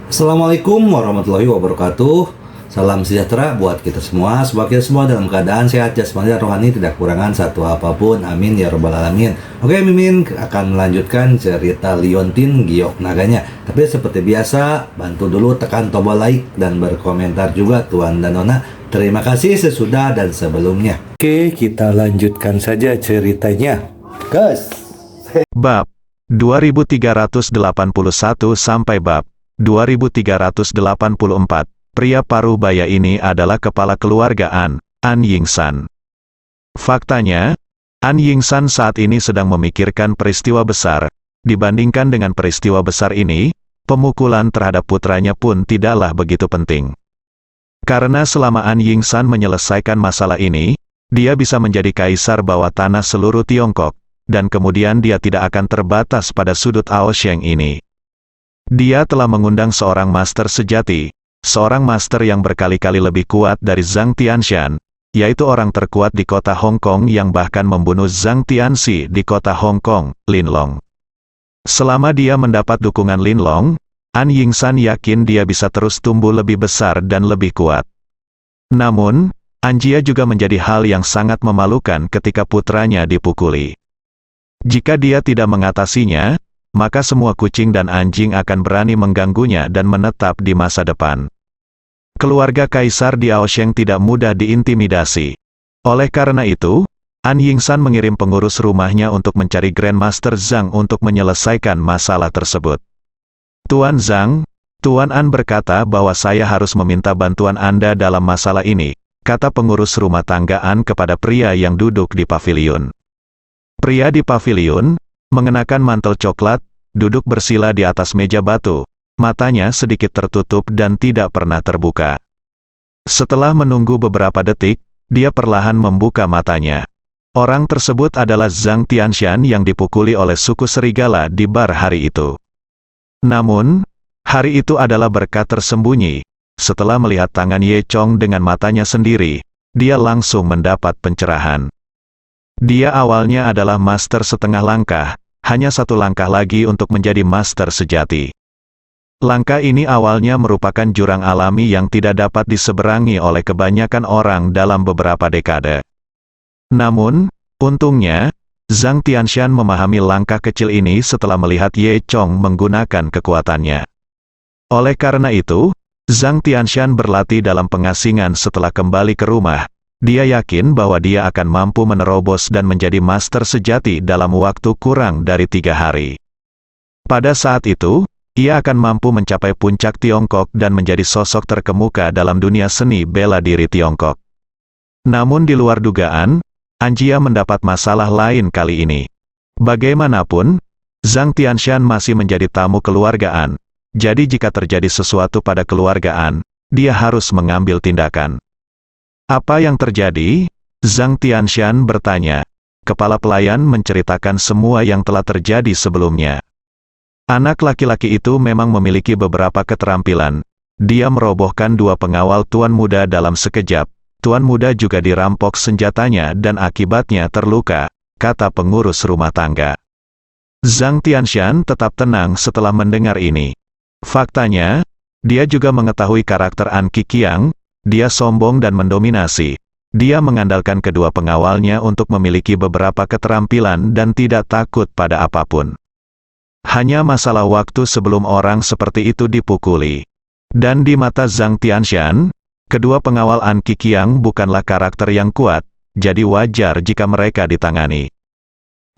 Assalamualaikum warahmatullahi wabarakatuh. Salam sejahtera buat kita semua. Semoga kita semua dalam keadaan sehat jasmani dan rohani, tidak kekurangan satu apapun. Amin ya robbal alamin. Oke, Mimin akan melanjutkan cerita Liontin Giok Naganya. Tapi seperti biasa, bantu dulu tekan tombol like dan berkomentar juga Tuan dan Nona. Terima kasih sesudah dan sebelumnya. Oke, kita lanjutkan saja ceritanya. Gas. Bab 2381 sampai bab 2384. Pria paruh baya ini adalah kepala keluarga An Yingsan. Faktanya, An Yingsan saat ini sedang memikirkan peristiwa besar. Dibandingkan dengan peristiwa besar ini, pemukulan terhadap putranya pun tidaklah begitu penting. Karena selama An Yingsan menyelesaikan masalah ini, dia bisa menjadi kaisar bawah tanah seluruh Tiongkok, dan kemudian dia tidak akan terbatas pada sudut Aosheng ini. Dia telah mengundang seorang master sejati, seorang master yang berkali-kali lebih kuat dari Zhang Tianshan, yaitu orang terkuat di kota Hong Kong yang bahkan membunuh Zhang Tianxi di kota Hong Kong, Lin Long. Selama dia mendapat dukungan Lin Long, An Yingsan yakin dia bisa terus tumbuh lebih besar dan lebih kuat. Namun, Anjia juga menjadi hal yang sangat memalukan ketika putranya dipukuli. Jika dia tidak mengatasinya, maka semua kucing dan anjing akan berani mengganggunya dan menetap di masa depan. Keluarga kaisar di Aosheng tidak mudah diintimidasi. Oleh karena itu, An Yingsan mengirim pengurus rumahnya untuk mencari Grandmaster Zhang untuk menyelesaikan masalah tersebut. Tuan Zhang, Tuan An berkata bahwa saya harus meminta bantuan Anda dalam masalah ini, kata pengurus rumah tangga An kepada pria yang duduk di paviliun. Pria di paviliun, mengenakan mantel coklat, duduk bersila di atas meja batu, matanya sedikit tertutup dan tidak pernah terbuka. Setelah menunggu beberapa detik, dia perlahan membuka matanya. Orang tersebut adalah Zhang Tianshan yang dipukuli oleh suku serigala di bar hari itu. Namun, hari itu adalah berkat tersembunyi. Setelah melihat tangan Ye Chong dengan matanya sendiri, dia langsung mendapat pencerahan. Dia awalnya adalah master setengah langkah, hanya satu langkah lagi untuk menjadi master sejati. Langkah ini awalnya merupakan jurang alami yang tidak dapat diseberangi oleh kebanyakan orang dalam beberapa dekade. Namun, untungnya, Zhang Tianshan memahami langkah kecil ini setelah melihat Ye Chong menggunakan kekuatannya. Oleh karena itu, Zhang Tianshan berlatih dalam pengasingan setelah kembali ke rumah. Dia yakin bahwa dia akan mampu menerobos dan menjadi master sejati dalam waktu kurang dari 3 hari. Pada saat itu, ia akan mampu mencapai puncak Tiongkok dan menjadi sosok terkemuka dalam dunia seni bela diri Tiongkok. Namun di luar dugaan, Anjia mendapat masalah lain kali ini. Bagaimanapun, Zhang Tianshan masih menjadi tamu keluargaan, jadi jika terjadi sesuatu pada keluargaan, dia harus mengambil tindakan. Apa yang terjadi? Zhang Tianshan bertanya. Kepala pelayan menceritakan semua yang telah terjadi sebelumnya. Anak laki-laki itu memang memiliki beberapa keterampilan. Dia merobohkan 2 pengawal tuan muda dalam sekejap. Tuan muda juga dirampok senjatanya dan akibatnya terluka, kata pengurus rumah tangga. Zhang Tianshan tetap tenang setelah mendengar ini. Faktanya, dia juga mengetahui karakter An Qiqiang. Dia sombong dan mendominasi. Dia mengandalkan kedua pengawalnya untuk memiliki beberapa keterampilan dan tidak takut pada apapun. Hanya masalah waktu sebelum orang seperti itu dipukuli. Dan di mata Zhang Tianshan, kedua pengawal An Qiqiang bukanlah karakter yang kuat, jadi wajar jika mereka ditangani.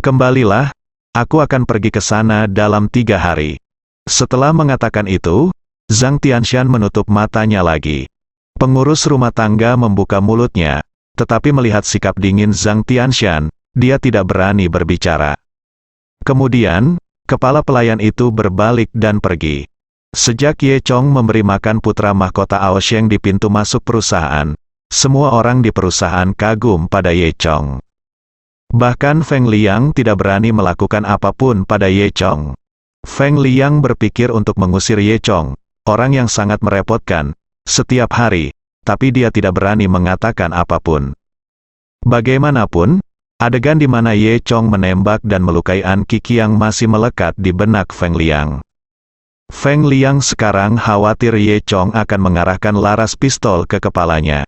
Kembalilah, aku akan pergi ke sana dalam 3 hari. Setelah mengatakan itu, Zhang Tianshan menutup matanya lagi. Pengurus rumah tangga membuka mulutnya, tetapi melihat sikap dingin Zhang Tianshan, dia tidak berani berbicara. Kemudian, kepala pelayan itu berbalik dan pergi. Sejak Ye Chong memberi makan putra mahkota Aosheng di pintu masuk perusahaan, semua orang di perusahaan kagum pada Ye Chong. Bahkan Feng Liang tidak berani melakukan apapun pada Ye Chong. Feng Liang berpikir untuk mengusir Ye Chong, orang yang sangat merepotkan, setiap hari, tapi dia tidak berani mengatakan apapun. Bagaimanapun, adegan di mana Ye Chong menembak dan melukai An Qiqiang masih melekat di benak Feng Liang. Feng Liang sekarang khawatir Ye Chong akan mengarahkan laras pistol ke kepalanya.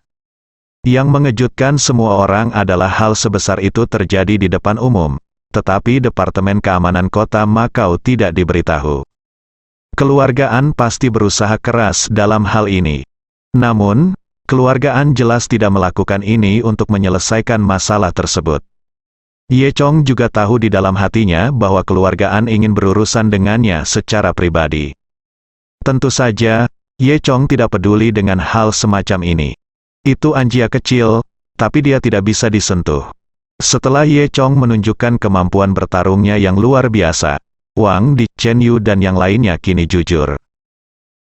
Yang mengejutkan semua orang adalah hal sebesar itu terjadi di depan umum, tetapi Departemen Keamanan Kota Makau tidak diberitahu. Keluarga An pasti berusaha keras dalam hal ini. Namun, keluarga An jelas tidak melakukan ini untuk menyelesaikan masalah tersebut. Ye Chong juga tahu di dalam hatinya bahwa keluarga An ingin berurusan dengannya secara pribadi. Tentu saja, Ye Chong tidak peduli dengan hal semacam ini. Itu anjia kecil, tapi dia tidak bisa disentuh. Setelah Ye Chong menunjukkan kemampuan bertarungnya yang luar biasa, Wang Di, Chen Yu dan yang lainnya kini jujur.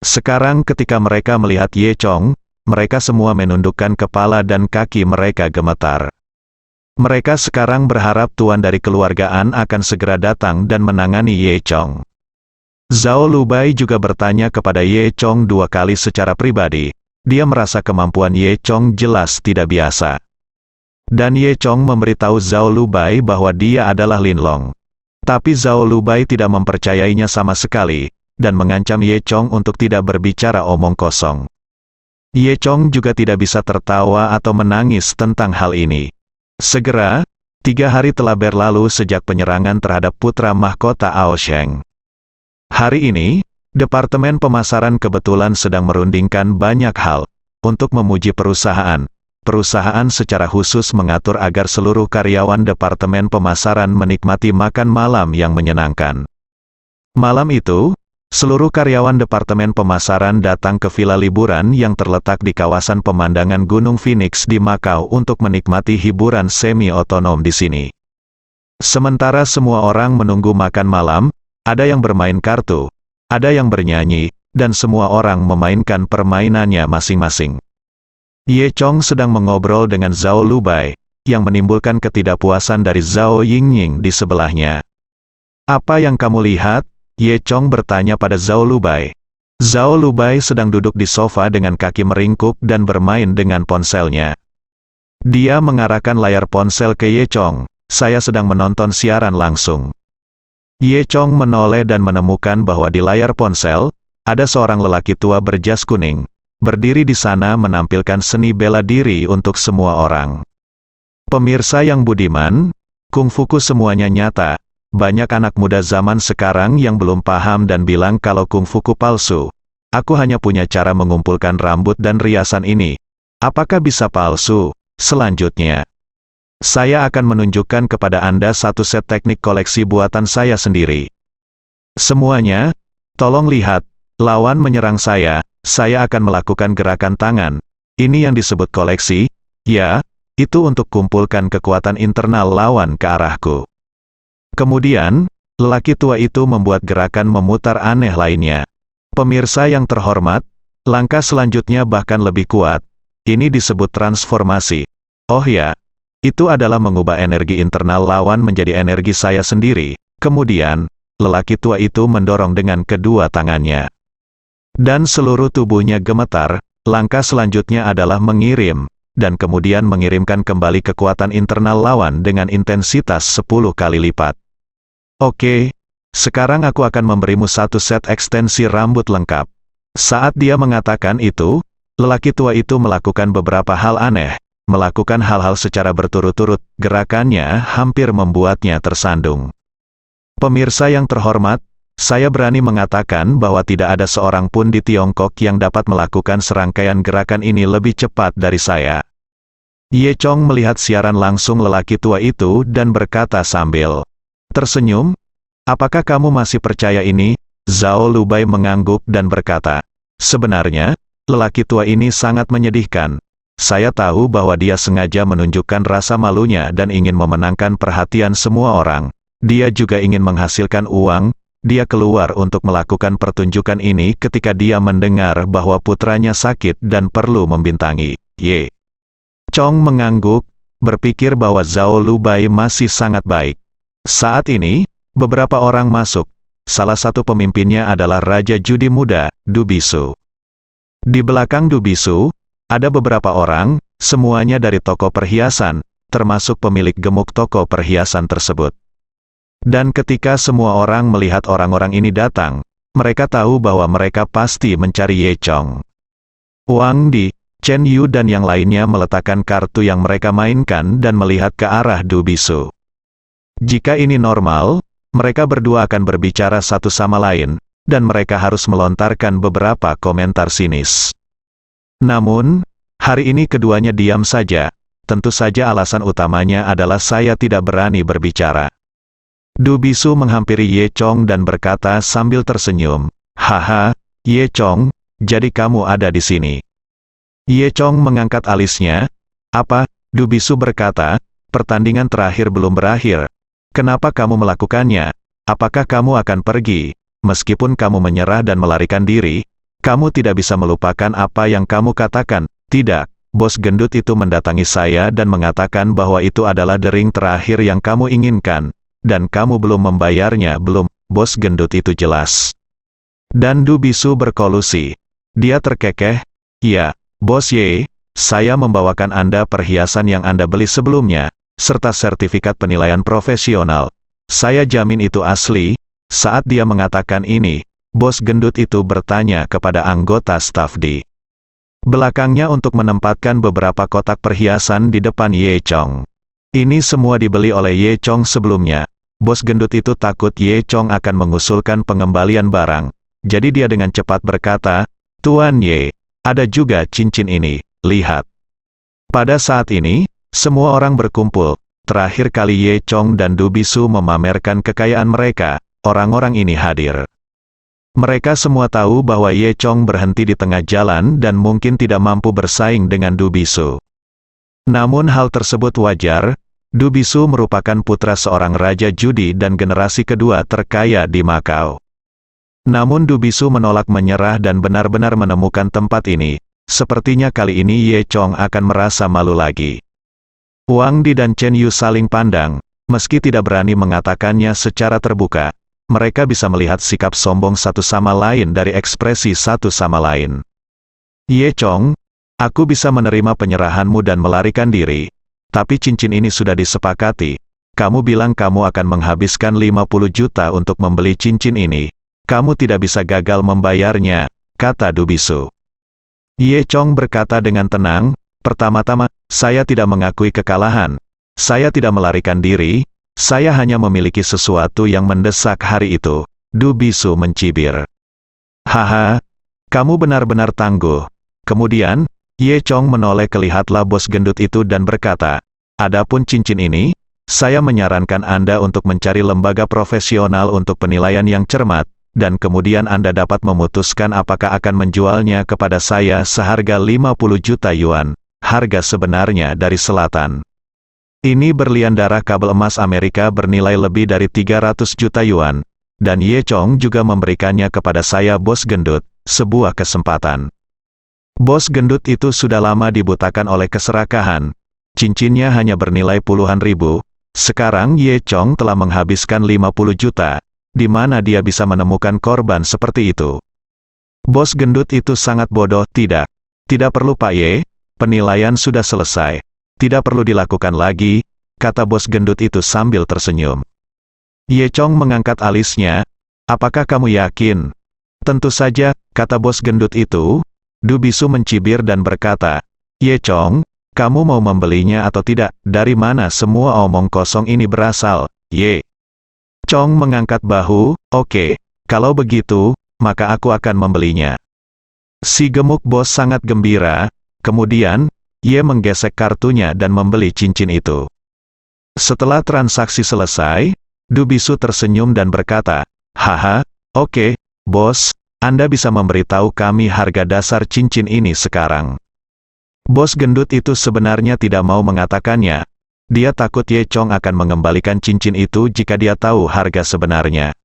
Sekarang ketika mereka melihat Ye Chong, mereka semua menundukkan kepala dan kaki mereka gemetar. Mereka sekarang berharap tuan dari keluarga An akan segera datang dan menangani Ye Chong. Zhao Lubai juga bertanya kepada Ye Chong 2 kali secara pribadi. Dia merasa kemampuan Ye Chong jelas tidak biasa. Dan Ye Chong memberitahu Zhao Lubai bahwa dia adalah Lin Long. Tapi Zhao Lubai tidak mempercayainya sama sekali, dan mengancam Ye Chong untuk tidak berbicara omong kosong. Ye Chong juga tidak bisa tertawa atau menangis tentang hal ini. Segera, 3 hari telah berlalu sejak penyerangan terhadap putra mahkota Ao Sheng. Hari ini, Departemen Pemasaran kebetulan sedang merundingkan banyak hal. Untuk memuji perusahaan secara khusus mengatur agar seluruh karyawan Departemen Pemasaran menikmati makan malam yang menyenangkan. Malam itu, seluruh karyawan Departemen Pemasaran datang ke villa liburan yang terletak di kawasan pemandangan Gunung Phoenix di Makau untuk menikmati hiburan semi-otonom di sini. Sementara semua orang menunggu makan malam, ada yang bermain kartu, ada yang bernyanyi, dan semua orang memainkan permainannya masing-masing. Ye Chong sedang mengobrol dengan Zhao Lubai, yang menimbulkan ketidakpuasan dari Zhao Yingying di sebelahnya. "Apa yang kamu lihat?" Ye Chong bertanya pada Zhao Lubai. Zhao Lubai sedang duduk di sofa dengan kaki meringkuk dan bermain dengan ponselnya. Dia mengarahkan layar ponsel ke Ye Chong. "Saya sedang menonton siaran langsung." Ye Chong menoleh dan menemukan bahwa di layar ponsel, ada seorang lelaki tua berjas kuning, berdiri di sana menampilkan seni bela diri untuk semua orang. Pemirsa yang budiman, kungfuku semuanya nyata. Banyak anak muda zaman sekarang yang belum paham dan bilang kalau kungfuku palsu. Aku hanya punya cara mengumpulkan rambut dan riasan ini. Apakah bisa palsu? Selanjutnya, saya akan menunjukkan kepada Anda satu set teknik koleksi buatan saya sendiri. Semuanya, tolong lihat, lawan menyerang saya akan melakukan gerakan tangan. Ini yang disebut koleksi, ya, itu untuk kumpulkan kekuatan internal lawan ke arahku. Kemudian, lelaki tua itu membuat gerakan memutar aneh lainnya. Pemirsa yang terhormat, langkah selanjutnya bahkan lebih kuat. Ini disebut transformasi. Oh ya, itu adalah mengubah energi internal lawan menjadi energi saya sendiri. Kemudian, lelaki tua itu mendorong dengan kedua tangannya. Dan seluruh tubuhnya gemetar. Langkah selanjutnya adalah mengirim, dan kemudian mengirimkan kembali kekuatan internal lawan dengan intensitas 10 kali lipat. Oke, sekarang aku akan memberimu satu set ekstensi rambut lengkap. Saat dia mengatakan itu, lelaki tua itu melakukan beberapa hal aneh, melakukan hal-hal secara berturut-turut, gerakannya hampir membuatnya tersandung. Pemirsa yang terhormat, saya berani mengatakan bahwa tidak ada seorang pun di Tiongkok yang dapat melakukan serangkaian gerakan ini lebih cepat dari saya. Ye Chong melihat siaran langsung lelaki tua itu dan berkata sambil tersenyum, "Apakah kamu masih percaya ini?" Zhao Lubai mengangguk dan berkata, "Sebenarnya, lelaki tua ini sangat menyedihkan. Saya tahu bahwa dia sengaja menunjukkan rasa malunya dan ingin memenangkan perhatian semua orang. Dia juga ingin menghasilkan uang. Dia keluar untuk melakukan pertunjukan ini ketika dia mendengar bahwa putranya sakit dan perlu membintangi." Ye Chong mengangguk, berpikir bahwa Zhao Lubai masih sangat baik. Saat ini, beberapa orang masuk. Salah satu pemimpinnya adalah Raja Judi Muda, Du Bisu. Di belakang Du Bisu, ada beberapa orang, semuanya dari toko perhiasan, termasuk pemilik gemuk toko perhiasan tersebut. Dan ketika semua orang melihat orang-orang ini datang, mereka tahu bahwa mereka pasti mencari Ye Chong. Wang Di, Chen Yu dan yang lainnya meletakkan kartu yang mereka mainkan dan melihat ke arah Du Bisu. Jika ini normal, mereka berdua akan berbicara satu sama lain, dan mereka harus melontarkan beberapa komentar sinis. Namun, hari ini keduanya diam saja. Tentu saja alasan utamanya adalah saya tidak berani berbicara. Du Bisu menghampiri Ye Chong dan berkata sambil tersenyum, "Haha, Ye Chong, jadi kamu ada di sini." Ye Chong mengangkat alisnya. "Apa?" Du Bisu berkata, "Pertandingan terakhir belum berakhir. Kenapa kamu melakukannya? Apakah kamu akan pergi? Meskipun kamu menyerah dan melarikan diri, kamu tidak bisa melupakan apa yang kamu katakan, tidak?" Bos gendut itu mendatangi saya dan mengatakan bahwa itu adalah dering terakhir yang kamu inginkan, dan kamu belum membayarnya, belum? Bos gendut itu jelas. Dan Du Bisu berkolusi. Dia terkekeh, "Ya, Bos Ye, saya membawakan Anda perhiasan yang Anda beli sebelumnya, serta sertifikat penilaian profesional. Saya jamin itu asli." Saat dia mengatakan ini, bos gendut itu bertanya kepada anggota staf di belakangnya untuk menempatkan beberapa kotak perhiasan di depan Ye Chong. Ini semua dibeli oleh Ye Chong sebelumnya. Bos gendut itu takut Ye Chong akan mengusulkan pengembalian barang. Jadi dia dengan cepat berkata, "Tuan Ye, ada juga cincin ini, lihat." Pada saat ini, semua orang berkumpul. Terakhir kali Ye Chong dan Du Bisu memamerkan kekayaan mereka, orang-orang ini hadir. Mereka semua tahu bahwa Ye Chong berhenti di tengah jalan dan mungkin tidak mampu bersaing dengan Du Bisu. Namun hal tersebut wajar. Du Bisu merupakan putra seorang raja judi dan generasi kedua terkaya di Makau. Namun Du Bisu menolak menyerah dan benar-benar menemukan tempat ini. Sepertinya kali ini Ye Chong akan merasa malu lagi. Wang Di dan Chen Yu saling pandang, meski tidak berani mengatakannya secara terbuka. Mereka bisa melihat sikap sombong satu sama lain dari ekspresi satu sama lain. "Ye Chong, aku bisa menerima penyerahanmu dan melarikan diri. Tapi cincin ini sudah disepakati. Kamu bilang kamu akan menghabiskan 50 juta untuk membeli cincin ini. Kamu tidak bisa gagal membayarnya," kata Du Bisu. Ye Chong berkata dengan tenang, "Pertama-tama, saya tidak mengakui kekalahan. Saya tidak melarikan diri. Saya hanya memiliki sesuatu yang mendesak hari itu." Du Bisu mencibir. "Haha, kamu benar-benar tangguh." Kemudian, Ye Chong menoleh kelihatlah bos gendut itu dan berkata, "Adapun cincin ini, saya menyarankan Anda untuk mencari lembaga profesional untuk penilaian yang cermat, dan kemudian Anda dapat memutuskan apakah akan menjualnya kepada saya seharga 50 juta yuan, harga sebenarnya dari selatan. Ini berlian darah kabel emas Amerika bernilai lebih dari 300 juta yuan, dan Ye Chong juga memberikannya kepada saya bos gendut, sebuah kesempatan." Bos gendut itu sudah lama dibutakan oleh keserakahan. Cincinnya hanya bernilai puluhan ribu. Sekarang Ye Chong telah menghabiskan 50 juta. Di mana dia bisa menemukan korban seperti itu? Bos gendut itu sangat bodoh. "Tidak. Tidak perlu Pak Ye, penilaian sudah selesai. Tidak perlu dilakukan lagi," kata bos gendut itu sambil tersenyum. Ye Chong mengangkat alisnya. "Apakah kamu yakin?" "Tentu saja," kata bos gendut itu. Du Bisu mencibir dan berkata, "Ye Chong, kamu mau membelinya atau tidak? Dari mana semua omong kosong ini berasal?" Ye Chong mengangkat bahu. "Oke, kalau begitu, maka aku akan membelinya." Si gemuk bos sangat gembira. Kemudian, Ye menggesek kartunya dan membeli cincin itu. Setelah transaksi selesai, Du Bisu tersenyum dan berkata, "Haha, oke, bos, Anda bisa memberitahu kami harga dasar cincin ini sekarang." Bos gendut itu sebenarnya tidak mau mengatakannya. Dia takut Ye Chong akan mengembalikan cincin itu jika dia tahu harga sebenarnya.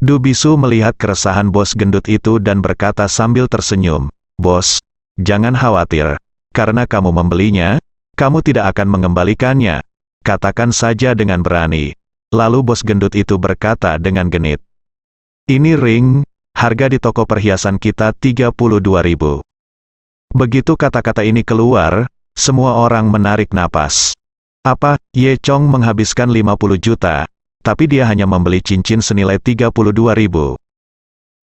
Du Bisu melihat keresahan bos gendut itu dan berkata sambil tersenyum, "Bos, jangan khawatir. Karena kamu membelinya, kamu tidak akan mengembalikannya. Katakan saja dengan berani." Lalu bos gendut itu berkata dengan genit, "Ini ring, harga di toko perhiasan kita 32.000. Begitu kata-kata ini keluar, semua orang menarik napas. Apa, Ye Chong menghabiskan 50 juta, tapi dia hanya membeli cincin senilai 32.000.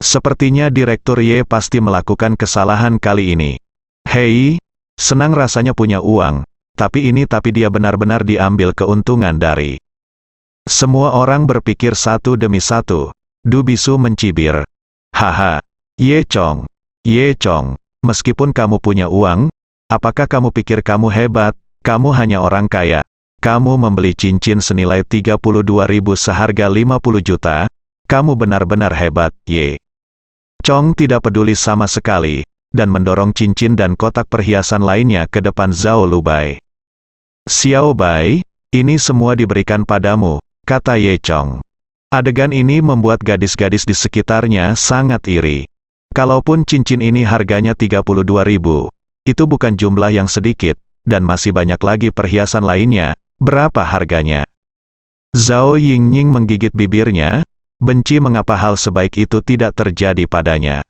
Sepertinya Direktur Ye pasti melakukan kesalahan kali ini. Hei, senang rasanya punya uang, tapi dia benar-benar diambil keuntungan dari. Semua orang berpikir satu demi satu. Du Bisu mencibir. Haha, Ye Chong, meskipun kamu punya uang, apakah kamu pikir kamu hebat? Kamu hanya orang kaya. Kamu membeli cincin senilai 32.000 seharga 50 juta. Kamu benar-benar hebat, Ye. Chong tidak peduli sama sekali, dan mendorong cincin dan kotak perhiasan lainnya ke depan Zhao Lubai. Xiao Bai, ini semua diberikan padamu, kata Ye Chong. Adegan ini membuat gadis-gadis di sekitarnya sangat iri. Kalaupun cincin ini harganya 32.000, itu bukan jumlah yang sedikit, dan masih banyak lagi perhiasan lainnya. Berapa harganya? Zhao Yingning menggigit bibirnya, benci mengapa hal sebaik itu tidak terjadi padanya.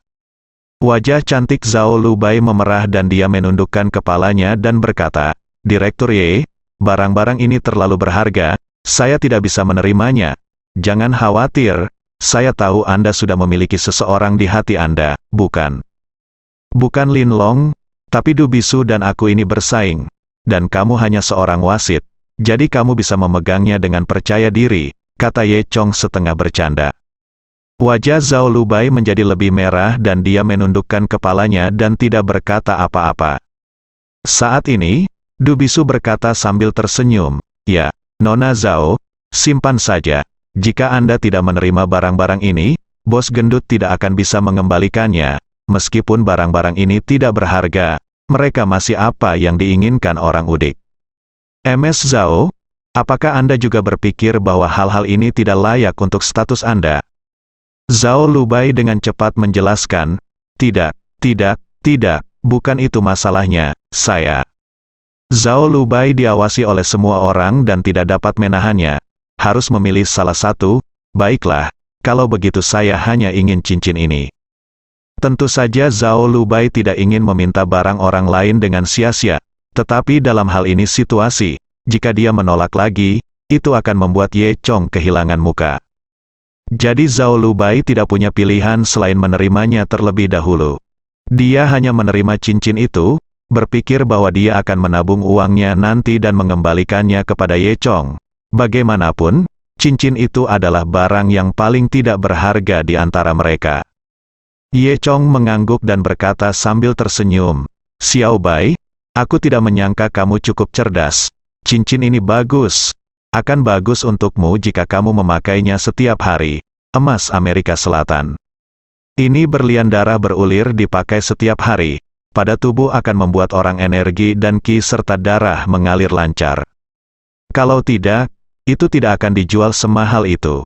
Wajah cantik Zhao Lubai memerah dan dia menundukkan kepalanya dan berkata, Direktur Ye, barang-barang ini terlalu berharga, saya tidak bisa menerimanya. Jangan khawatir, saya tahu Anda sudah memiliki seseorang di hati Anda, bukan? Bukan Lin Long, tapi Du Bisu dan aku ini bersaing, dan kamu hanya seorang wasit, jadi kamu bisa memegangnya dengan percaya diri, kata Ye Chong setengah bercanda. Wajah Zhao Lubai menjadi lebih merah dan dia menundukkan kepalanya dan tidak berkata apa-apa. Saat ini, Du Bisu berkata sambil tersenyum, ya, Nona Zhao, simpan saja. Jika Anda tidak menerima barang-barang ini, bos gendut tidak akan bisa mengembalikannya. Meskipun barang-barang ini tidak berharga, mereka masih apa yang diinginkan orang udik. MS Zhao, apakah Anda juga berpikir bahwa hal-hal ini tidak layak untuk status Anda? Zhao Lubai dengan cepat menjelaskan, tidak, bukan itu masalahnya, saya. Zhao Lubai diawasi oleh semua orang dan tidak dapat menahannya. Harus memilih salah satu, baiklah, kalau begitu saya hanya ingin cincin ini. Tentu saja Zhao Lubai tidak ingin meminta barang orang lain dengan sia-sia, tetapi dalam hal ini situasi, jika dia menolak lagi, itu akan membuat Ye Chong kehilangan muka. Jadi Zhao Lubai tidak punya pilihan selain menerimanya terlebih dahulu. Dia hanya menerima cincin itu, berpikir bahwa dia akan menabung uangnya nanti dan mengembalikannya kepada Ye Chong. Bagaimanapun, cincin itu adalah barang yang paling tidak berharga di antara mereka. Ye Chong mengangguk dan berkata sambil tersenyum, Xiao Bai, aku tidak menyangka kamu cukup cerdas. Cincin ini bagus. Akan bagus untukmu jika kamu memakainya setiap hari. Emas Amerika Selatan. Ini berlian darah berulir dipakai setiap hari. Pada tubuh akan membuat orang energi dan ki serta darah mengalir lancar. Kalau tidak, itu tidak akan dijual semahal itu.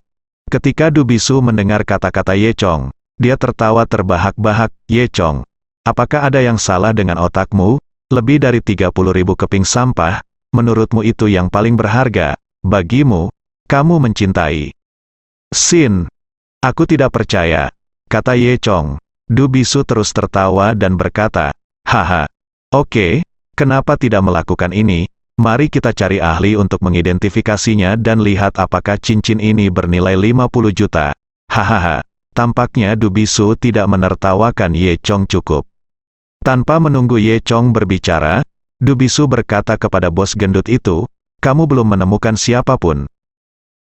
Ketika Du Bisu mendengar kata-kata Ye Chong, dia tertawa terbahak-bahak. Ye Chong, apakah ada yang salah dengan otakmu? Lebih dari 30.000 keping sampah, menurutmu itu yang paling berharga? Bagimu, kamu mencintai. Sin, aku tidak percaya, kata Ye Chong. Du Bisu terus tertawa dan berkata, haha, oke, kenapa tidak melakukan ini? Mari kita cari ahli untuk mengidentifikasinya dan lihat apakah cincin ini bernilai 50 juta. Hahaha, tampaknya Du Bisu tidak menertawakan Ye Chong cukup. Tanpa menunggu Ye Chong berbicara, Du Bisu berkata kepada bos gendut itu, kamu belum menemukan siapapun.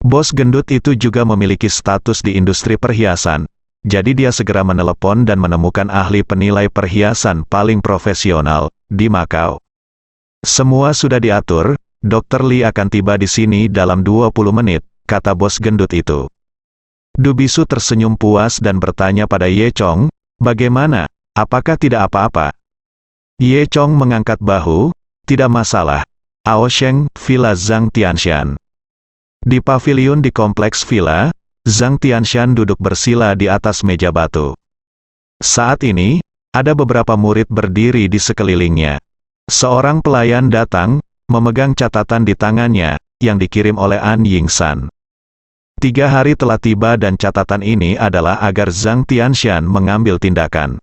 Bos gendut itu juga memiliki status di industri perhiasan, jadi dia segera menelepon dan menemukan ahli penilai perhiasan paling profesional di Makau. Semua sudah diatur, Dr. Li akan tiba di sini dalam 20 menit, kata bos gendut itu. Du Bisu tersenyum puas dan bertanya pada Ye Chong, bagaimana, apakah tidak apa-apa? Ye Chong mengangkat bahu, tidak masalah. Aosheng, Villa Zhang Tianshan. Di pavilion di kompleks villa, Zhang Tianshan duduk bersila di atas meja batu. Saat ini, ada beberapa murid berdiri di sekelilingnya. Seorang pelayan datang, memegang catatan di tangannya, yang dikirim oleh An Yingsan. 3 hari telah tiba dan catatan ini adalah agar Zhang Tianshan mengambil tindakan.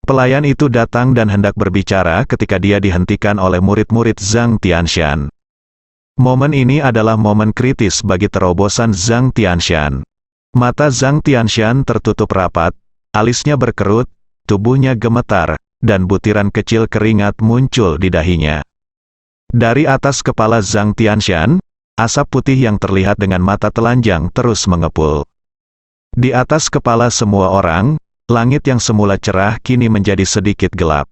Pelayan itu datang dan hendak berbicara ketika dia dihentikan oleh murid-murid Zhang Tianshan. Momen ini adalah momen kritis bagi terobosan Zhang Tianshan. Mata Zhang Tianshan tertutup rapat, alisnya berkerut, tubuhnya gemetar, dan butiran kecil keringat muncul di dahinya. Dari atas kepala Zhang Tianshan, asap putih yang terlihat dengan mata telanjang terus mengepul. Di atas kepala semua orang, langit yang semula cerah kini menjadi sedikit gelap.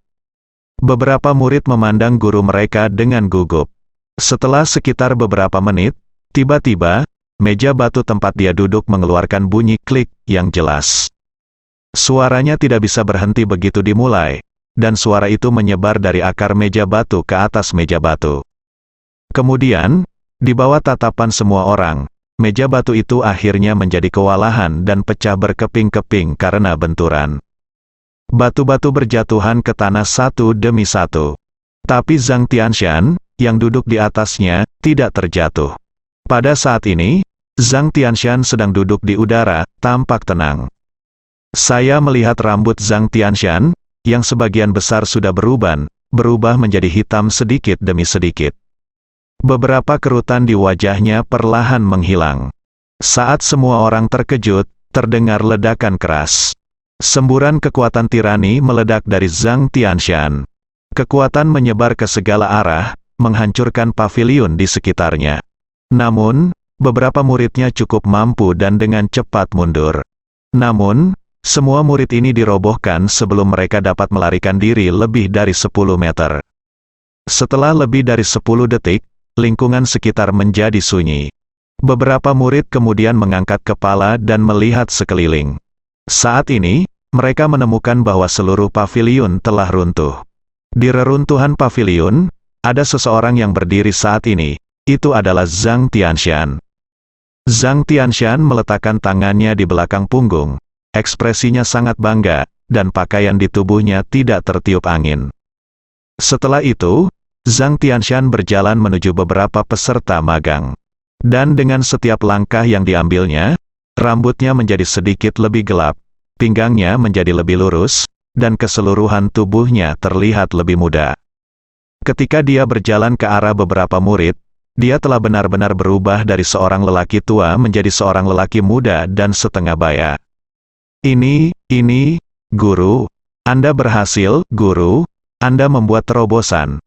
Beberapa murid memandang guru mereka dengan gugup. Setelah sekitar beberapa menit, tiba-tiba, meja batu tempat dia duduk mengeluarkan bunyi klik yang jelas. Suaranya tidak bisa berhenti begitu dimulai, dan suara itu menyebar dari akar meja batu ke atas meja batu. Kemudian, di bawah tatapan semua orang, meja batu itu akhirnya menjadi kewalahan dan pecah berkeping-keping karena benturan. Batu-batu berjatuhan ke tanah satu demi satu. Tapi Zhang Tianshan, yang duduk di atasnya, tidak terjatuh. Pada saat ini, Zhang Tianshan sedang duduk di udara, tampak tenang. Saya melihat rambut Zhang Tianshan, yang sebagian besar sudah berubah menjadi hitam sedikit demi sedikit. Beberapa kerutan di wajahnya perlahan menghilang. Saat semua orang terkejut, terdengar ledakan keras. Semburan kekuatan tirani meledak dari Zhang Tianshan. Kekuatan menyebar ke segala arah, menghancurkan paviliun di sekitarnya. Namun, beberapa muridnya cukup mampu dan dengan cepat mundur. Namun, semua murid ini dirobohkan sebelum mereka dapat melarikan diri lebih dari 10 meter. Setelah lebih dari 10 detik, lingkungan sekitar menjadi sunyi. Beberapa murid kemudian mengangkat kepala dan melihat sekeliling. Saat ini, mereka menemukan bahwa seluruh paviliun telah runtuh. Di reruntuhan paviliun, ada seseorang yang berdiri saat ini, itu adalah Zhang Tianshan. Zhang Tianshan meletakkan tangannya di belakang punggung, ekspresinya sangat bangga, dan pakaian di tubuhnya tidak tertiup angin. Setelah itu, Zhang Tianshan berjalan menuju beberapa peserta magang. Dan dengan setiap langkah yang diambilnya, rambutnya menjadi sedikit lebih gelap, pinggangnya menjadi lebih lurus, dan keseluruhan tubuhnya terlihat lebih muda. Ketika dia berjalan ke arah beberapa murid, dia telah benar-benar berubah dari seorang lelaki tua menjadi seorang lelaki muda dan setengah baya. Ini, Guru. Anda berhasil, Guru. Anda membuat terobosan.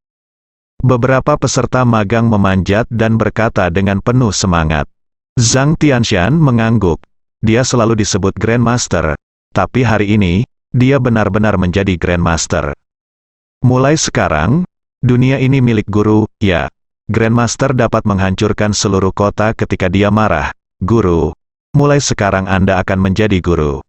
Beberapa peserta magang memanjat dan berkata dengan penuh semangat. Zhang Tianshan mengangguk. Dia selalu disebut Grandmaster, tapi hari ini, dia benar-benar menjadi Grandmaster. Mulai sekarang, dunia ini milik Guru, ya. Grandmaster dapat menghancurkan seluruh kota ketika dia marah. Guru, mulai sekarang Anda akan menjadi Guru.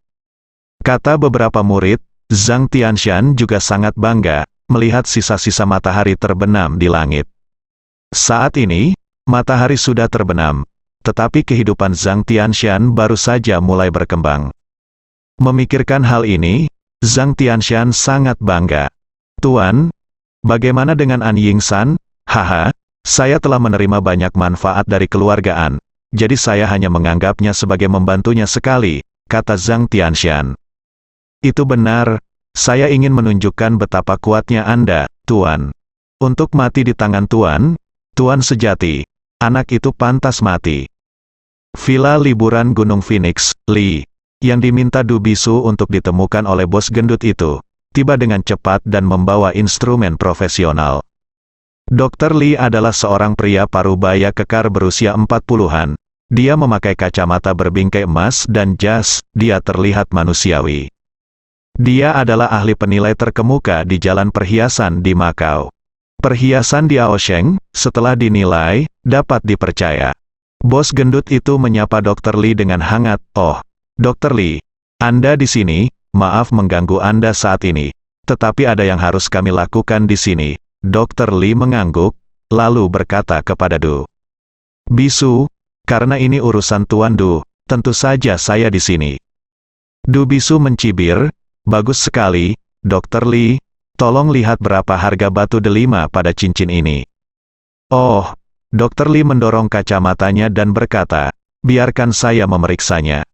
Kata beberapa murid, Zhang Tianshan juga sangat bangga melihat sisa-sisa matahari terbenam di langit. Saat ini, matahari sudah terbenam, tetapi kehidupan Zhang Tianshan baru saja mulai berkembang. Memikirkan hal ini, Zhang Tianshan sangat bangga. Tuan, bagaimana dengan An Yingsan? Haha, saya telah menerima banyak manfaat dari keluargaan, jadi saya hanya menganggapnya sebagai membantunya sekali, kata Zhang Tianshan. Itu benar. Saya ingin menunjukkan betapa kuatnya Anda, Tuan. Untuk mati di tangan Tuan, Tuan sejati. Anak itu pantas mati. Villa liburan Gunung Phoenix, Lee, yang diminta Du Bisu untuk ditemukan oleh bos gendut itu, tiba dengan cepat dan membawa instrumen profesional. Dr. Lee adalah seorang pria parubaya kekar berusia 40-an. Dia memakai kacamata berbingkai emas dan jas, dia terlihat manusiawi. Dia adalah ahli penilai terkemuka di jalan perhiasan di Macau. Perhiasan di Aosheng, setelah dinilai, dapat dipercaya. Bos gendut itu menyapa Dr. Lee dengan hangat. Oh, Dr. Lee, Anda di sini, maaf mengganggu Anda saat ini. Tetapi ada yang harus kami lakukan di sini. Dr. Lee mengangguk, lalu berkata kepada Du Bisu, karena ini urusan Tuan Du, tentu saja saya di sini. Du Bisu mencibir. Bagus sekali, Dr. Lee, tolong lihat berapa harga batu delima pada cincin ini. Oh, Dr. Lee mendorong kacamatanya dan berkata, biarkan saya memeriksanya.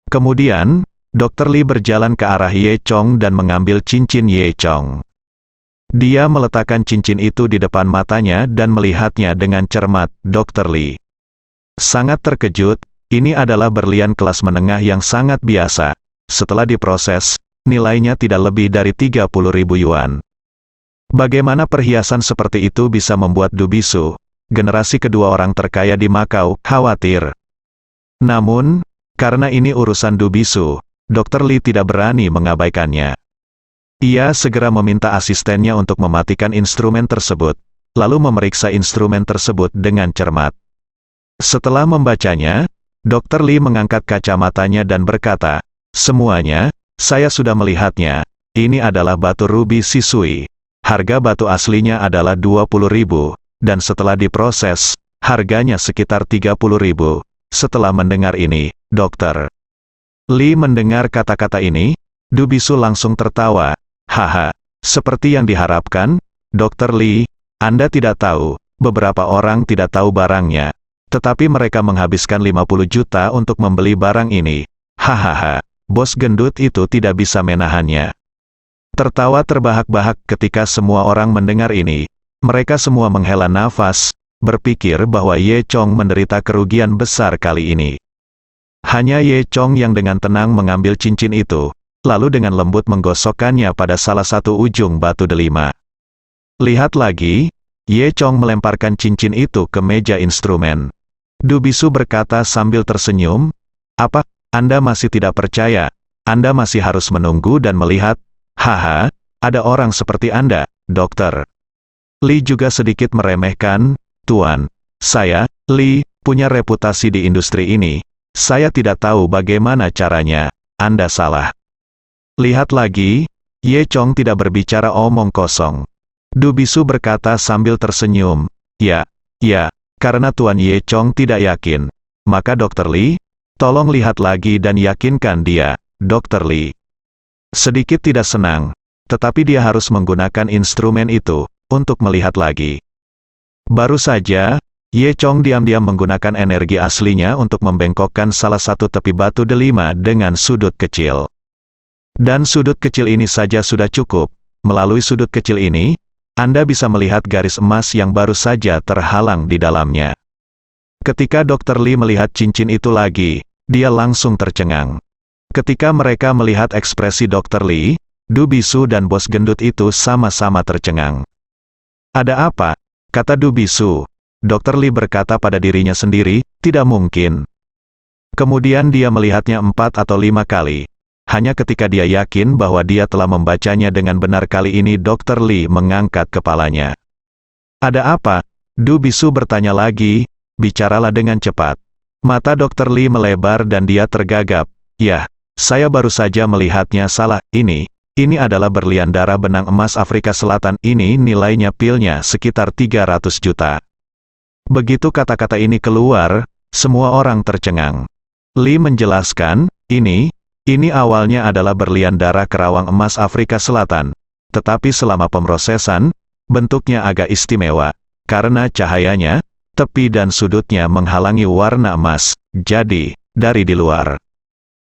Kemudian, Dr. Lee berjalan ke arah Ye Chong dan mengambil cincin Ye Chong. Dia meletakkan cincin itu di depan matanya dan melihatnya dengan cermat. Dr. Lee sangat terkejut, ini adalah berlian kelas menengah yang sangat biasa. setelah diproses, nilainya tidak lebih dari 30.000 yuan. Bagaimana perhiasan seperti itu bisa membuat Du Bisu, generasi kedua orang terkaya di Makau, khawatir? Namun, karena ini urusan Du Bisu, Dr. Li tidak berani mengabaikannya. Ia segera meminta asistennya untuk mematikan instrumen tersebut, lalu memeriksa instrumen tersebut dengan cermat. Setelah membacanya, Dr. Li mengangkat kacamatanya dan berkata, "Semuanya, saya sudah melihatnya. Ini adalah batu rubi Shisui. Harga batu aslinya adalah 20.000, dan setelah diproses, harganya sekitar 30.000. Setelah mendengar ini, Dr. Li mendengar kata-kata ini, Du Bisu langsung tertawa. Haha, seperti yang diharapkan, Dr. Li, Anda tidak tahu, beberapa orang tidak tahu barangnya, tetapi mereka menghabiskan 50 juta untuk membeli barang ini. Hahaha, bos gendut itu tidak bisa menahannya. Tertawa terbahak-bahak ketika semua orang mendengar ini. Mereka semua menghela nafas, berpikir bahwa Ye Chong menderita kerugian besar kali ini. Hanya Ye Chong yang dengan tenang mengambil cincin itu, lalu dengan lembut menggosokkannya pada salah satu ujung batu delima. Lihat lagi, Ye Chong melemparkan cincin itu ke meja instrumen. Du Bisu berkata sambil tersenyum, "Apa, Anda masih tidak percaya? Anda masih harus menunggu dan melihat." "Haha, ada orang seperti Anda, dokter." Li juga sedikit meremehkan, "Tuan, saya, Li, punya reputasi di industri ini. Saya tidak tahu bagaimana caranya. Anda salah." Lihat lagi, Ye Chong tidak berbicara omong kosong. Du Bisu berkata sambil tersenyum, ya, karena Tuan Ye Chong tidak yakin, maka Dr. Li, tolong lihat lagi dan yakinkan dia, Dr. Li." Sedikit tidak senang, tetapi dia harus menggunakan instrumen itu, untuk melihat lagi. Baru saja, Ye Chong diam-diam menggunakan energi aslinya untuk membengkokkan salah satu tepi batu delima dengan sudut kecil. Dan sudut kecil ini saja sudah cukup. Melalui sudut kecil ini, Anda bisa melihat garis emas yang baru saja terhalang di dalamnya. Ketika Dr. Li melihat cincin itu lagi, dia langsung tercengang. Ketika mereka melihat ekspresi Dr. Li, Du Bisu dan bos gendut itu sama-sama tercengang. "Ada apa?" kata Du Bisu. Dr. Li berkata pada dirinya sendiri, "Tidak mungkin." Kemudian dia melihatnya 4 atau 5 kali. Hanya ketika dia yakin bahwa dia telah membacanya dengan benar kali ini Dr. Li mengangkat kepalanya. "Ada apa?" Du Bisu bertanya lagi, "Bicaralah dengan cepat." Mata Dr. Li melebar dan dia tergagap. "Ya, saya baru saja melihatnya salah. Ini adalah berlian darah benang emas Afrika Selatan. Ini nilainya pilnya sekitar 300 juta. Begitu kata-kata ini keluar, semua orang tercengang. Li menjelaskan, Ini awalnya adalah berlian darah kerawang emas Afrika Selatan, tetapi selama pemrosesan, bentuknya agak istimewa, karena cahayanya, tepi dan sudutnya menghalangi warna emas, jadi, dari di luar.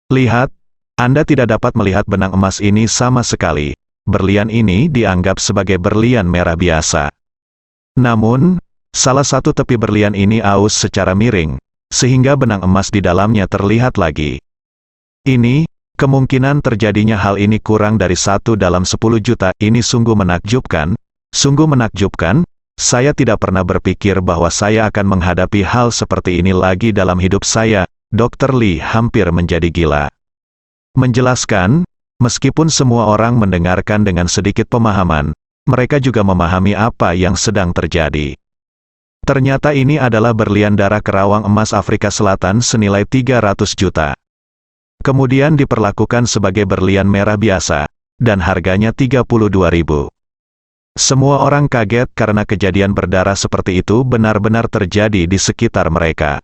Lihat, Anda tidak dapat melihat benang emas ini sama sekali, berlian ini dianggap sebagai berlian merah biasa. Namun, salah satu tepi berlian ini aus secara miring, sehingga benang emas di dalamnya terlihat lagi. Kemungkinan terjadinya hal ini kurang dari 1 dalam 10 juta. Ini sungguh menakjubkan, saya tidak pernah berpikir bahwa saya akan menghadapi hal seperti ini lagi dalam hidup saya. Dr. Li hampir menjadi gila. Menjelaskan, meskipun semua orang mendengarkan dengan sedikit pemahaman, mereka juga memahami apa yang sedang terjadi. Ternyata ini adalah berlian darah kerawang emas Afrika Selatan senilai 300 juta. Kemudian diperlakukan sebagai berlian merah biasa, dan harganya 32.000. Semua orang kaget karena kejadian berdarah seperti itu benar-benar terjadi di sekitar mereka.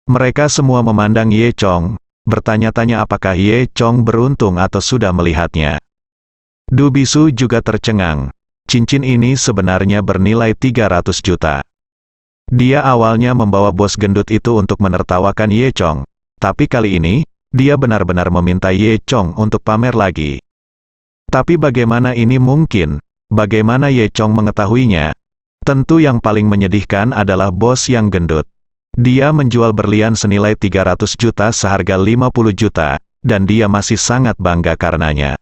Mereka semua memandang Ye Chong, bertanya-tanya apakah Ye Chong beruntung atau sudah melihatnya. Du Bisu juga tercengang. Cincin ini sebenarnya bernilai 300 juta. Dia awalnya membawa bos gendut itu untuk menertawakan Ye Chong, tapi kali ini, dia benar-benar meminta Ye Chong untuk pamer lagi. Tapi bagaimana ini mungkin? Bagaimana Ye Chong mengetahuinya? Tentu yang paling menyedihkan adalah bos yang gendut. Dia menjual berlian senilai 300 juta seharga 50 juta, dan dia masih sangat bangga karenanya.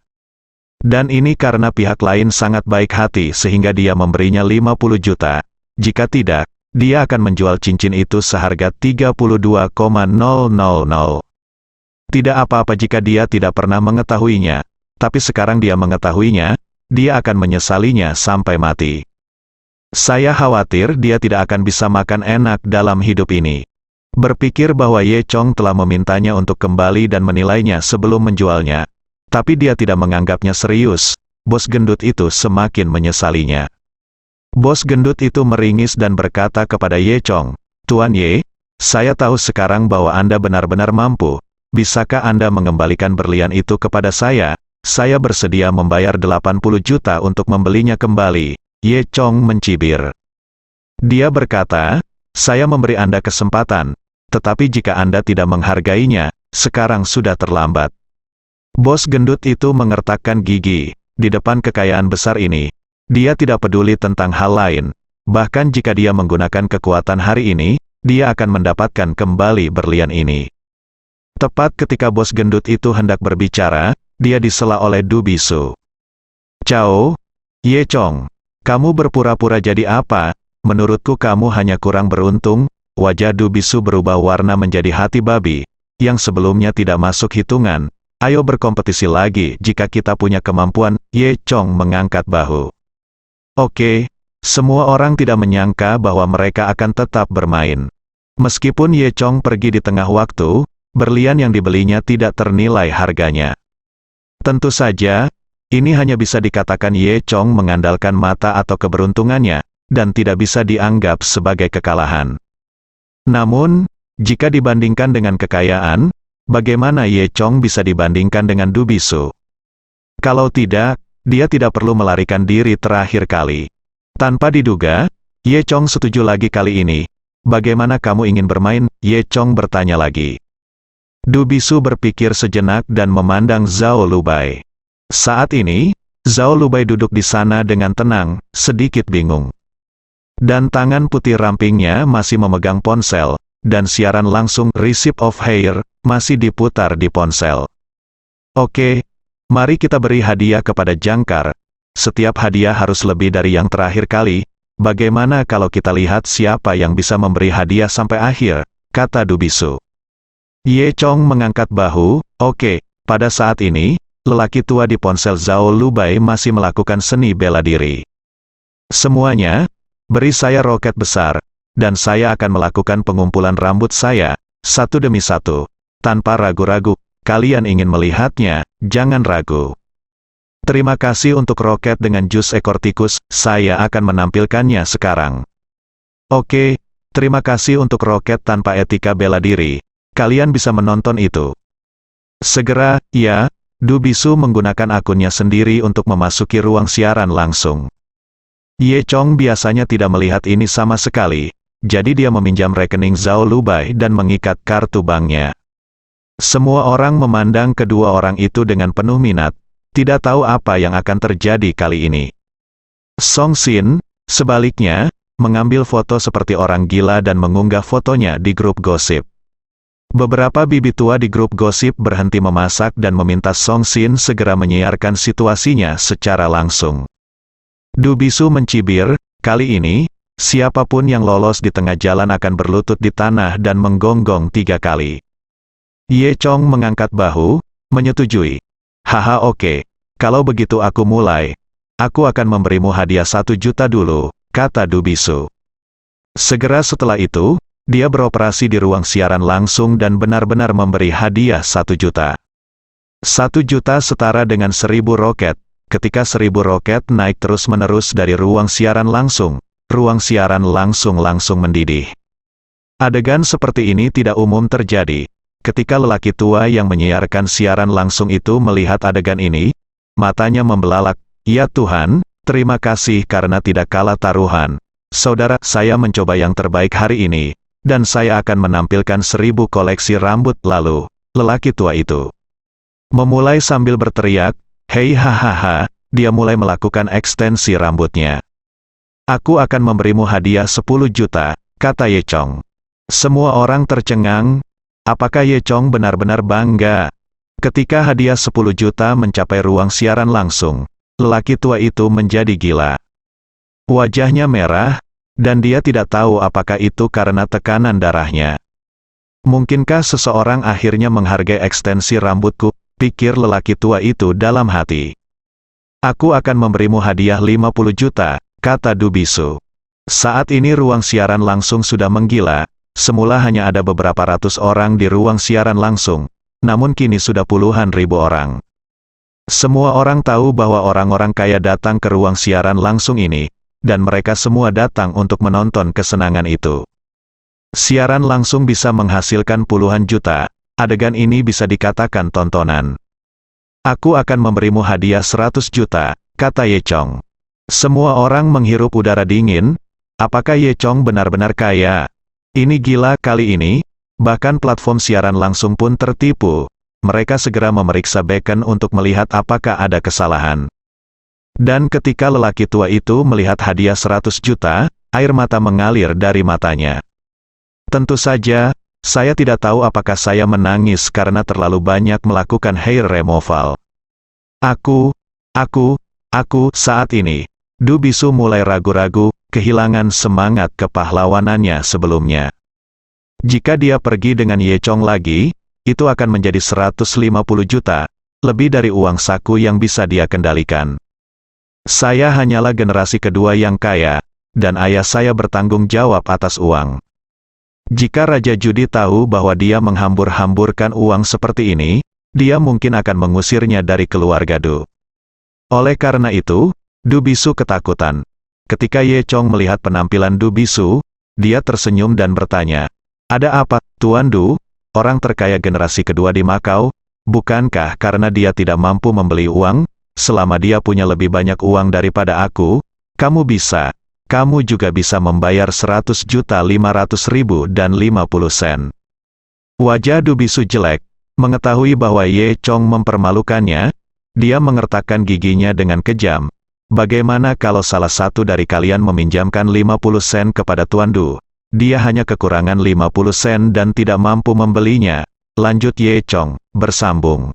Dan ini karena pihak lain sangat baik hati sehingga dia memberinya 50 juta. Jika tidak, dia akan menjual cincin itu seharga 32,000. Tidak apa-apa jika dia tidak pernah mengetahuinya, tapi sekarang dia mengetahuinya, dia akan menyesalinya sampai mati. Saya khawatir dia tidak akan bisa makan enak dalam hidup ini. Berpikir bahwa Ye Chong telah memintanya untuk kembali dan menilainya sebelum menjualnya. Tapi dia tidak menganggapnya serius, bos gendut itu semakin menyesalinya. Bos gendut itu meringis dan berkata kepada Ye Chong, "Tuan Ye, saya tahu sekarang bahwa Anda benar-benar mampu. Bisakah Anda mengembalikan berlian itu kepada saya? Saya bersedia membayar 80 juta untuk membelinya kembali." Ye Chong mencibir. Dia berkata, "Saya memberi Anda kesempatan, tetapi jika Anda tidak menghargainya, sekarang sudah terlambat." Bos gendut itu mengertakkan gigi. Di depan kekayaan besar ini, dia tidak peduli tentang hal lain. Bahkan jika dia menggunakan kekuatan hari ini, dia akan mendapatkan kembali berlian ini. Tepat ketika bos gendut itu hendak berbicara, dia disela oleh Du Bisu. "Cao, Ye Chong, kamu berpura-pura jadi apa? Menurutku kamu hanya kurang beruntung." Wajah Du Bisu berubah warna menjadi hati babi, yang sebelumnya tidak masuk hitungan. "Ayo berkompetisi lagi jika kita punya kemampuan." Ye Chong mengangkat bahu. Oke, semua orang tidak menyangka bahwa mereka akan tetap bermain. Meskipun Ye Chong pergi di tengah waktu, berlian yang dibelinya tidak ternilai harganya. Tentu saja, ini hanya bisa dikatakan Ye Chong mengandalkan mata atau keberuntungannya, dan tidak bisa dianggap sebagai kekalahan. Namun, jika dibandingkan dengan kekayaan, bagaimana Ye Chong bisa dibandingkan dengan Du Bisu? Kalau tidak, dia tidak perlu melarikan diri terakhir kali. Tanpa diduga, Ye Chong setuju lagi kali ini. "Bagaimana kamu ingin bermain?" Ye Chong bertanya lagi. Du Bisu berpikir sejenak dan memandang Zhao Lubai. Saat ini, Zhao Lubai duduk di sana dengan tenang, sedikit bingung. Dan tangan putih rampingnya masih memegang ponsel, dan siaran langsung Receipt of Hair masih diputar di ponsel. "Oke, mari kita beri hadiah kepada Jangkar. Setiap hadiah harus lebih dari yang terakhir kali. Bagaimana kalau kita lihat siapa yang bisa memberi hadiah sampai akhir?" kata Du Bisu. Ye Chong mengangkat bahu. "Oke." Pada saat ini, lelaki tua di ponsel Zhao Lubai masih melakukan seni bela diri. "Semuanya, beri saya roket besar, dan saya akan melakukan pengumpulan rambut saya, satu demi satu. Tanpa ragu-ragu, kalian ingin melihatnya, jangan ragu. Terima kasih untuk roket dengan jus ekor tikus, saya akan menampilkannya sekarang." "Oke, terima kasih untuk roket tanpa etika bela diri. Kalian bisa menonton itu." Segera, ya, Du Bisu menggunakan akunnya sendiri untuk memasuki ruang siaran langsung. Ye Chong biasanya tidak melihat ini sama sekali, jadi dia meminjam rekening Zhao Lubai dan mengikat kartu banknya. Semua orang memandang kedua orang itu dengan penuh minat, tidak tahu apa yang akan terjadi kali ini. Song Xin, sebaliknya, mengambil foto seperti orang gila dan mengunggah fotonya di grup gosip. Beberapa bibi tua di grup gosip berhenti memasak dan meminta Song Xin segera menyiarkan situasinya secara langsung. Du Bisu mencibir, "Kali ini, siapapun yang lolos di tengah jalan akan berlutut di tanah dan menggonggong 3 kali." Ye Chong mengangkat bahu, menyetujui. "Haha, oke. Kalau begitu aku mulai. Aku akan memberimu hadiah 1 juta dulu," kata Du Bisu. Segera setelah itu, dia beroperasi di ruang siaran langsung dan benar-benar memberi hadiah 1 juta. 1 juta setara dengan 1000 roket. Ketika 1000 roket naik terus-menerus dari ruang siaran langsung langsung mendidih. Adegan seperti ini tidak umum terjadi. Ketika lelaki tua yang menyiarkan siaran langsung itu melihat adegan ini, matanya membelalak. "Ya Tuhan, terima kasih karena tidak kalah taruhan. Saudara, saya mencoba yang terbaik hari ini, dan saya akan menampilkan 1000 koleksi rambut." Lalu, lelaki tua itu memulai sambil berteriak, "Hei hahaha," dia mulai melakukan ekstensi rambutnya. "Aku akan memberimu hadiah 10 juta, kata Ye Chong. Semua orang tercengang. Apakah Ye Chong benar-benar bangga? Ketika hadiah 10 juta mencapai ruang siaran langsung, lelaki tua itu menjadi gila. Wajahnya merah, dan dia tidak tahu apakah itu karena tekanan darahnya. Mungkinkah seseorang akhirnya menghargai ekstensi rambutku, pikir lelaki tua itu dalam hati. Aku akan memberimu hadiah 50 juta, kata Dubisu. Saat ini ruang siaran langsung sudah menggila, semula hanya ada beberapa ratus orang di ruang siaran langsung, namun kini sudah puluhan ribu orang. Semua orang tahu bahwa orang-orang kaya datang ke ruang siaran langsung ini, dan mereka semua datang untuk menonton kesenangan itu. Siaran langsung bisa menghasilkan puluhan juta, adegan ini bisa dikatakan tontonan. Aku akan memberimu hadiah 100 juta, kata Ye Chong. Semua orang menghirup udara dingin, apakah Ye Chong benar-benar kaya? Ini gila kali ini, bahkan platform siaran langsung pun tertipu. Mereka segera memeriksa Bacon untuk melihat apakah ada kesalahan. Dan ketika lelaki tua itu melihat hadiah 100 juta, air mata mengalir dari matanya. Tentu saja, saya tidak tahu apakah saya menangis karena terlalu banyak melakukan hair removal. Saat ini, Dubisu mulai ragu-ragu, kehilangan semangat kepahlawanannya sebelumnya. Jika dia pergi dengan Ye Chong lagi, itu akan menjadi 150 juta, lebih dari uang saku yang bisa dia kendalikan. Saya hanyalah generasi kedua yang kaya, dan ayah saya bertanggung jawab atas uang. Jika Raja Judi tahu bahwa dia menghambur-hamburkan uang seperti ini, dia mungkin akan mengusirnya dari keluarga Du. Oleh karena itu, Dubisu ketakutan. Ketika Ye Chong melihat penampilan Dubisu, dia tersenyum dan bertanya, "Ada apa, Tuan Du? Orang terkaya generasi kedua di Makau, bukankah karena dia tidak mampu membeli uang? Selama dia punya lebih banyak uang daripada aku, kamu juga bisa membayar 100.500.000 dan 50 sen." Wajah Dubisu jelek, mengetahui bahwa Ye Chong mempermalukannya, dia mengertakkan giginya dengan kejam. Bagaimana kalau salah satu dari kalian meminjamkan 50 sen kepada Tuan Du? Dia hanya kekurangan 50 sen dan tidak mampu membelinya, lanjut Ye Chong, bersambung.